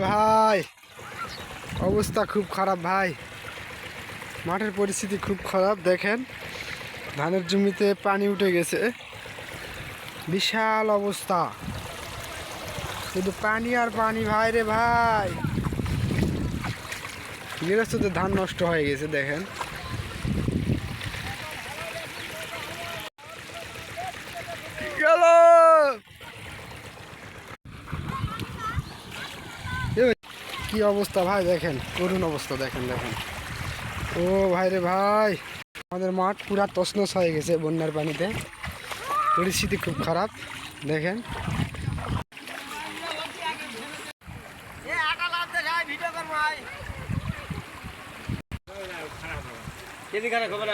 ভাই অবস্থা খুব খারাপ ভাই, মাঠের পরিস্থিতি খুব খারাপ। দেখেন ধানের জমিতে পানি উঠে গেছে, বিশাল অবস্থা, শুধু পানি আর পানি ভাই রে ভাই। গৃহস্থতে ধান নষ্ট হয়ে গেছে দেখেন। গেল কি অবস্থা ভাই, দেখেন করুণ অবস্থা, দেখেন দেখেন। ও ভাই রে ভাই, আমাদের মাঠ পুরা তছনছ হয়ে গেছে বন্যার পানিতে, পরিস্থিতি খুব খারাপ দেখেন। খারাপ